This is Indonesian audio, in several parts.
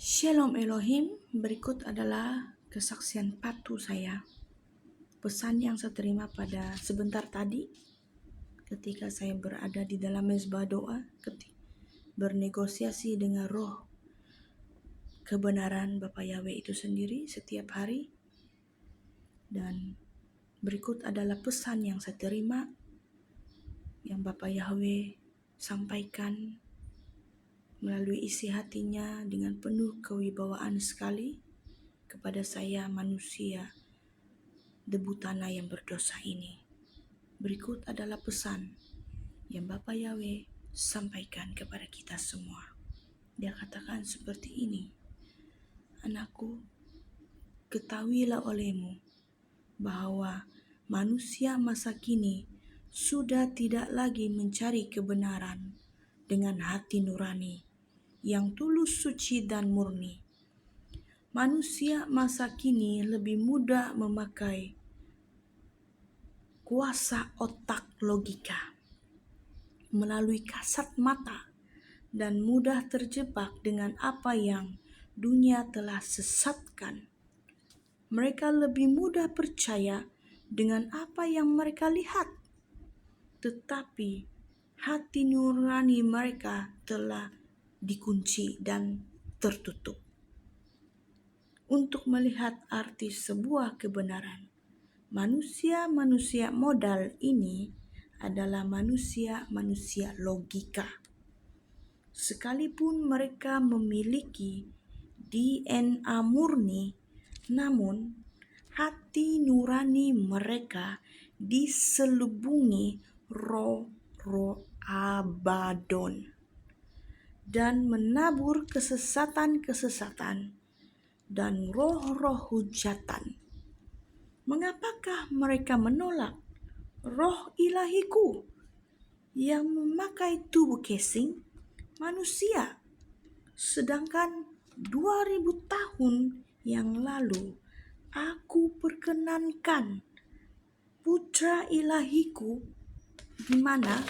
Shalom Elohim, berikut adalah kesaksian patu saya. Pesan yang saya terima pada sebentar tadi ketika saya berada di dalam mezbah doa, bernegosiasi dengan roh kebenaran Bapak Yahweh itu sendiri setiap hari. Dan berikut adalah pesan yang saya terima yang Bapak Yahweh sampaikan melalui isi hatinya dengan penuh kewibawaan sekali kepada saya manusia debu tanah yang berdosa ini. Berikut adalah pesan yang Bapak Yahweh sampaikan kepada kita semua. Dia katakan seperti ini, anakku, ketahuilah olehmu bahwa manusia masa kini sudah tidak lagi mencari kebenaran dengan hati nurani yang tulus, suci, dan murni. Manusia masa kini lebih mudah memakai kuasa otak logika melalui kasat mata dan mudah terjebak dengan apa yang dunia telah sesatkan. Mereka lebih mudah percaya dengan apa yang mereka lihat, tetapi hati nurani mereka telah dikunci dan tertutup untuk melihat arti sebuah kebenaran. Manusia modal ini adalah manusia logika. Sekalipun mereka memiliki DNA murni, namun hati nurani mereka diselubungi roh Abaddon dan menabur kesesatan dan roh-roh hujatan. Mengapakah mereka menolak roh ilahiku yang memakai tubuh casing manusia, sedangkan 2000 tahun yang lalu aku perkenankan putra ilahiku, di mana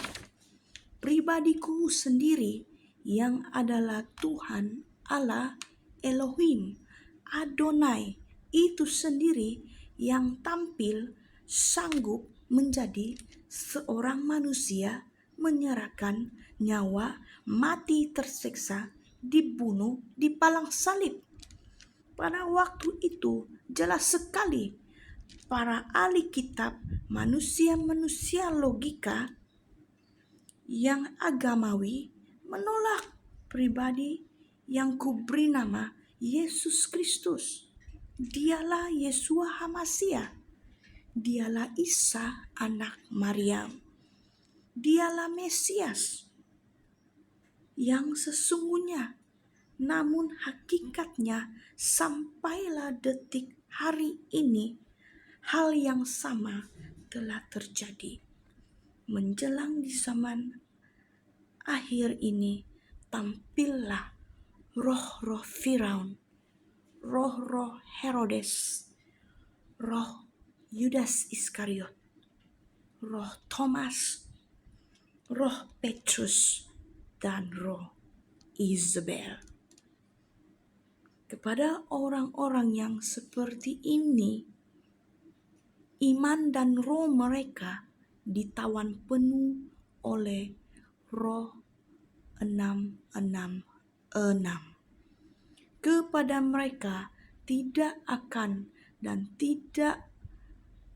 pribadiku sendiri yang adalah Tuhan Allah Elohim Adonai itu sendiri yang tampil sanggup menjadi seorang manusia, menyerahkan nyawa, mati tersiksa, dibunuh di palang salib. Pada waktu itu jelas sekali para ahli kitab, manusia logika yang agamawi menolak pribadi yang kuberi nama Yesus Kristus. Dialah Yeshua HaMasiah. Dialah Isa anak Maryam. Dialah Mesias yang sesungguhnya. Namun hakikatnya sampailah detik hari ini hal yang sama telah terjadi. Menjelang di zaman akhir ini tampillah roh-roh Firaun, roh-roh Herodes, roh Yudas Iskariot, roh Thomas, roh Petrus, dan roh Isabel. Kepada orang-orang yang seperti ini, iman dan roh mereka ditawan penuh oleh roh 666. Kepada mereka tidak akan dan tidak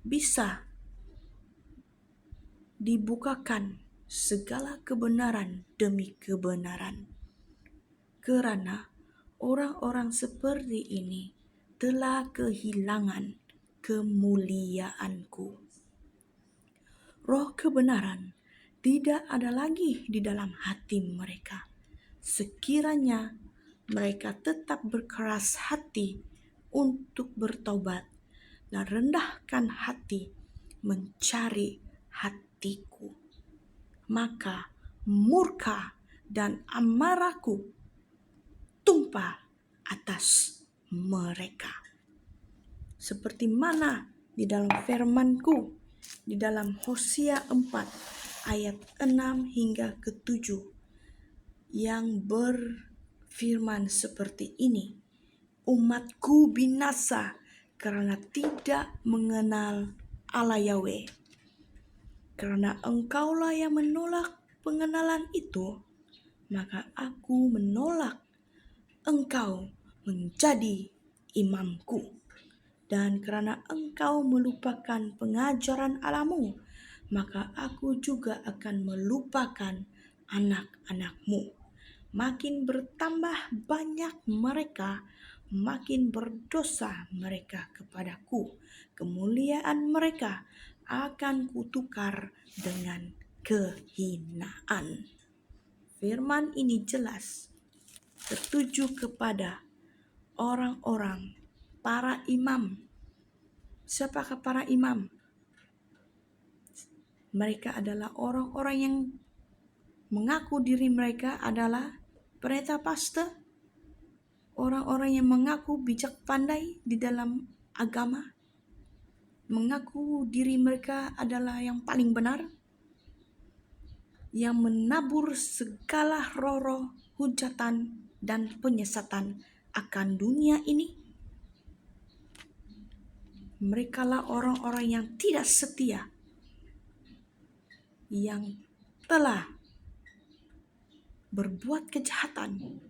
bisa dibukakan segala kebenaran demi kebenaran, karena orang-orang seperti ini telah kehilangan kemuliaanku. Roh kebenaran tidak ada lagi di dalam hati mereka. Sekiranya mereka tetap berkeras hati untuk bertobat dan rendahkan hati mencari hatiku, maka murka dan amarahku tumpah atas mereka. Seperti mana di dalam firman-Ku di dalam Hosea 4 ayat 6 hingga ke-7 yang firman seperti ini, umatku binasa karena tidak mengenal Allah Yahweh. Karena engkaulah yang menolak pengenalan itu, maka aku menolak engkau menjadi imamku. Dan karena engkau melupakan pengajaran Allahmu, maka aku juga akan melupakan anak-anakmu. Makin bertambah banyak mereka, makin berdosa mereka kepadaku. Kemuliaan mereka akan kutukar dengan kehinaan. Firman ini jelas tertuju kepada orang-orang para imam. Siapakah para imam? Mereka adalah orang-orang yang mengaku diri mereka adalah pendeta pastor, orang-orang yang mengaku bijak pandai di dalam agama, mengaku diri mereka adalah yang paling benar, yang menabur segala roh-roh hujatan dan penyesatan akan dunia ini. Merekalah orang-orang yang tidak setia, yang telah berbuat kejahatan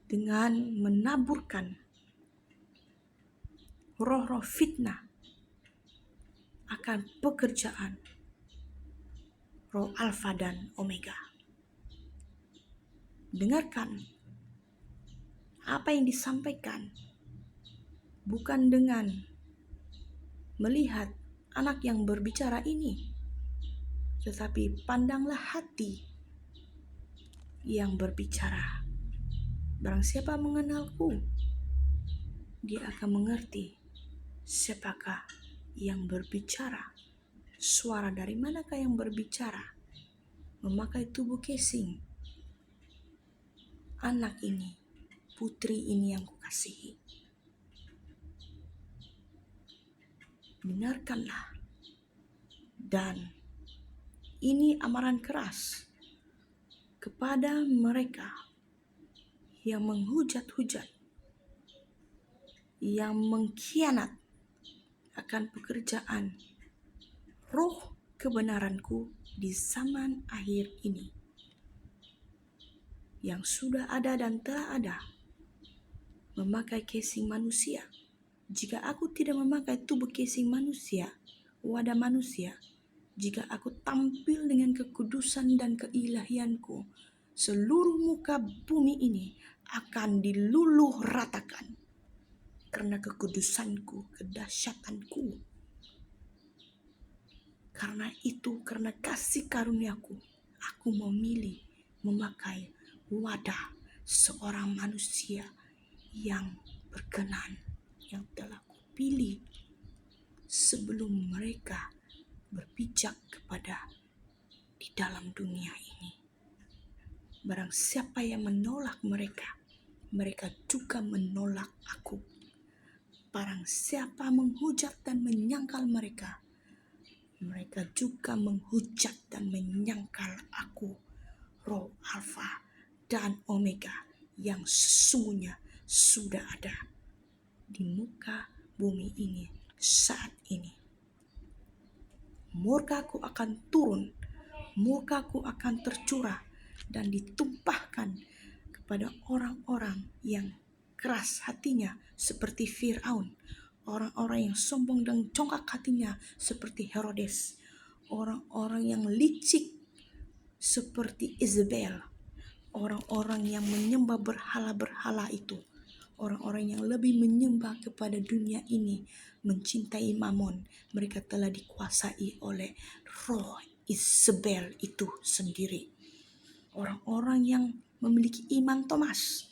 dengan menaburkan roh-roh fitnah akan pekerjaan roh Alfa dan Omega. Dengarkan apa yang disampaikan, bukan dengan melihat anak yang berbicara ini, tetapi pandanglah hati yang berbicara. Barang siapa mengenalku, dia akan mengerti siapakah yang berbicara. Suara dari manakah yang berbicara? Memakai tubuh casing. Anak ini, putri ini yang kukasihi. Dengarkanlah. Dan ini amaran keras kepada mereka yang menghujat-hujat, yang mengkhianat akan pekerjaan roh kebenaranku di zaman akhir ini, yang sudah ada dan telah ada, memakai casing manusia. Jika aku tidak memakai tubuh casing manusia, wadah manusia, jika aku tampil dengan kekudusan dan keilahianku, seluruh muka bumi ini akan diluluh ratakan karena kekudusanku, kedahsyatanku. Karena itu, karena kasih karuniaku, aku memilih memakai wadah seorang manusia yang berkenan, yang telah kupilih sebelum mereka berpijak kepada di dalam dunia ini. Barang siapa yang menolak mereka, mereka juga menolak aku. Barang siapa menghujat dan menyangkal mereka, mereka juga menghujat dan menyangkal aku, roh Alfa dan Omega, yang sesungguhnya sudah ada di muka bumi ini saat ini. Murkaku akan turun, murkaku akan tercurah dan ditumpahkan kepada orang-orang yang keras hatinya seperti Firaun, orang-orang yang sombong dan congkak hatinya seperti Herodes, orang-orang yang licik seperti Isabel, orang-orang yang menyembah berhala-berhala itu, orang-orang yang lebih menyembah kepada dunia ini, mencintai mamon. Mereka telah dikuasai oleh roh Isabel itu sendiri. Orang-orang yang memiliki iman Thomas,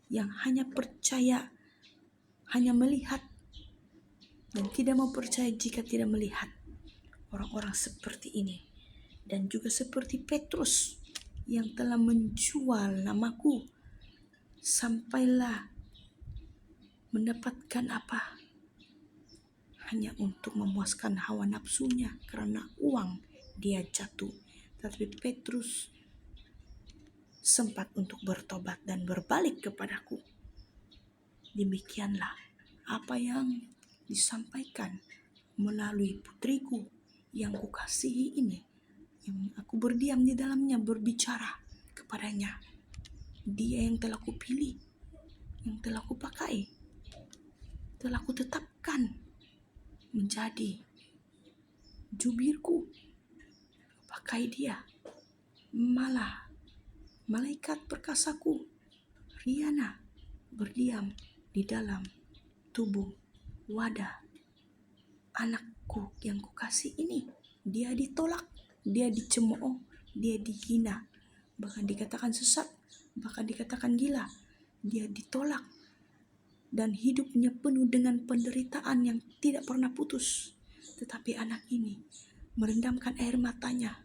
yang hanya percaya, hanya melihat, dan tidak mau percaya jika tidak melihat. Orang-orang seperti ini. Dan juga seperti Petrus yang telah menjual namaku sampailah mendapatkan apa? Hanya untuk memuaskan hawa nafsunya, karena uang dia jatuh. Tapi Petrus sempat untuk bertobat dan berbalik kepadaku. Demikianlah apa yang disampaikan melalui putriku yang kukasihi ini, yang aku berdiam di dalamnya, berbicara kepadanya. Dia yang telah kupilih, yang telah kupakai, telah kutetapkan menjadi jubirku. Pakai dia. Malah malaikat perkasaku, Riana, berdiam di dalam tubuh wadah anakku yang kukasih ini. Dia ditolak, dia dicemooh, dia dihina, bahkan dikatakan sesat, bahkan dikatakan gila. Dia ditolak dan hidupnya penuh dengan penderitaan yang tidak pernah putus. Tetapi anak ini merendamkan air matanya,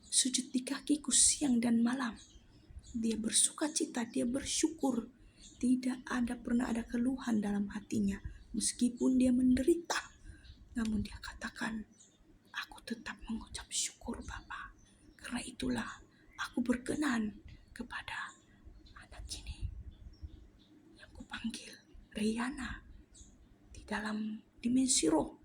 sujud di kakiku siang dan malam. Dia bersuka cita, dia bersyukur. Tidak pernah ada keluhan dalam hatinya. Meskipun dia menderita, namun dia katakan, aku tetap mengucap syukur Bapa. Karena itulah aku berkenan kepada anak ini yang kupanggil Riana di dalam dimensi roh.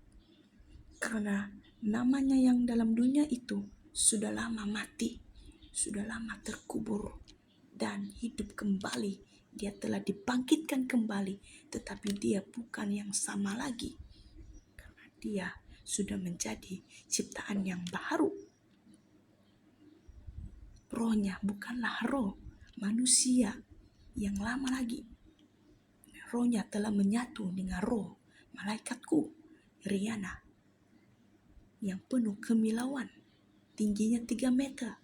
Karena namanya yang dalam dunia itu sudah lama mati, sudah lama terkubur dan hidup kembali. Dia telah dibangkitkan kembali, tetapi dia bukan yang sama lagi. Karena dia sudah menjadi ciptaan yang baru. Rohnya bukanlah roh manusia yang lama lagi. Rohnya telah menyatu dengan roh malaikatku, Riana, yang penuh kemilauan, tingginya 3 meter,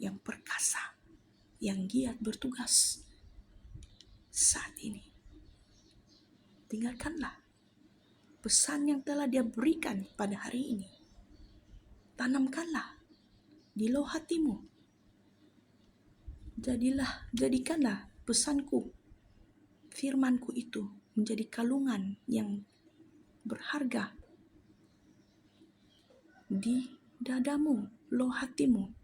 yang perkasa, yang giat bertugas. Saat ini, dengarkanlah pesan yang telah dia berikan pada hari ini. Tanamkanlah di loh hatimu. Jadikanlah pesanku, firmanku itu menjadi kalungan yang berharga di dadamu, loh hatimu.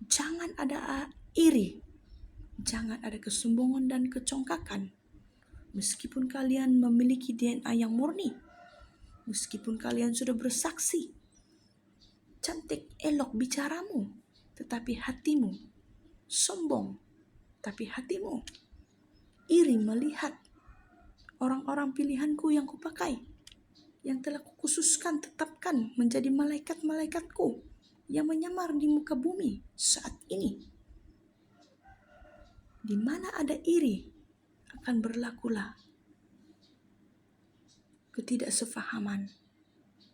Jangan ada iri, jangan ada kesombongan dan kecongkakan. Meskipun kalian memiliki DNA yang murni, meskipun kalian sudah bersaksi, cantik elok bicaramu, tetapi hatimu sombong, tapi hatimu iri melihat orang-orang pilihanku yang kupakai, yang telah kukhususkan, tetapkan menjadi malaikat-malaikatku yang menyamar di muka bumi saat ini. Di mana ada iri, akan berlakulah ketidaksefahaman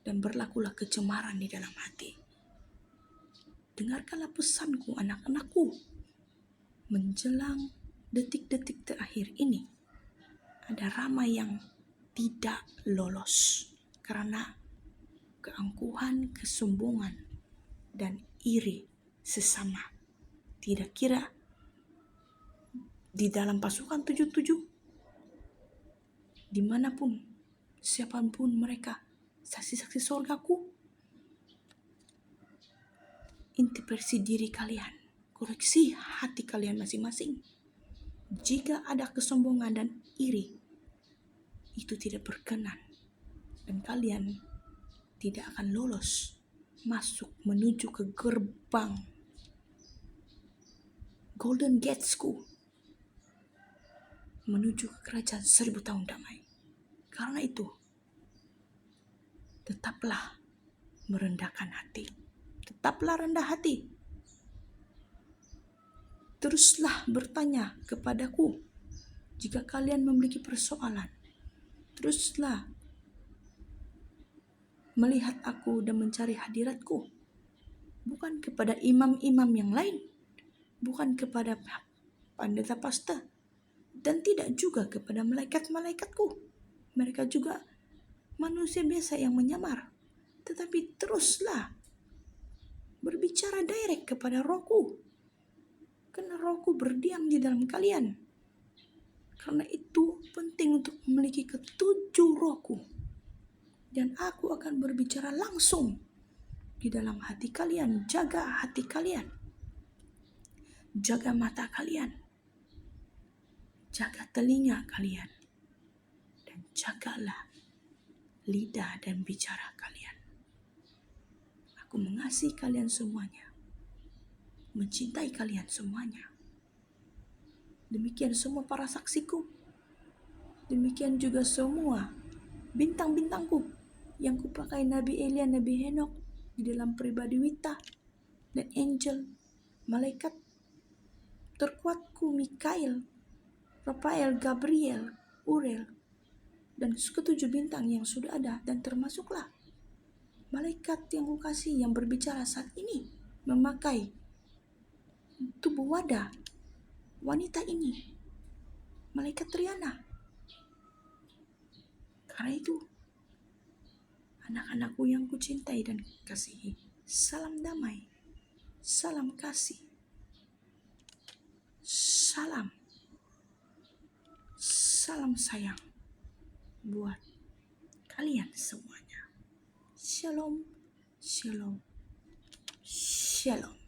dan berlakulah kecemaran di dalam hati. Dengarkanlah pesanku, anak-anakku. Menjelang detik-detik terakhir ini, ada ramai yang tidak lolos karena keangkuhan, kesombongan, dan iri sesama. Tidak kira di dalam pasukan 77, dimanapun, siapapun mereka, saksi-saksi surgaku, introspeksi diri kalian, koreksi hati kalian masing-masing. Jika ada kesombongan dan iri, itu tidak berkenan, dan kalian tidak akan lolos masuk menuju ke gerbang Golden Gatesku, menuju ke kerajaan 1000 tahun damai. Karena itu, tetaplah merendahkan hati, tetaplah rendah hati. Teruslah bertanya kepadaku jika kalian memiliki persoalan. Teruslah melihat aku dan mencari hadiratku, bukan kepada imam-imam yang lain, bukan kepada pendeta pastor, dan tidak juga kepada malaikat-malaikatku. Mereka juga manusia biasa yang menyamar. Tetapi teruslah berbicara direct kepada rohku, karena rohku berdiam di dalam kalian. Karena itu penting untuk memiliki ketujuh rohku, dan aku akan berbicara langsung di dalam hati kalian. Jaga hati kalian. jaga mata kalian, jaga telinga kalian, dan jagalah lidah dan bicara kalian. Aku mengasihi kalian semuanya, mencintai kalian semuanya. Demikian semua para saksiku, demikian juga semua bintang-bintangku yang kupakai, Nabi Elia, Nabi Henok, di dalam pribadi Wita, dan angel, malaikat terkuatku Mikail, Rafael, Gabriel, Uriel, dan ketujuh bintang yang sudah ada, dan termasuklah malaikat yang kukasih yang berbicara saat ini memakai tubuh wadah wanita ini, malaikat Triana. Karena itu, anak-anakku yang kucintai dan kasihi, salam damai, salam kasih, salam sayang buat kalian semuanya. Shalom, shalom, shalom.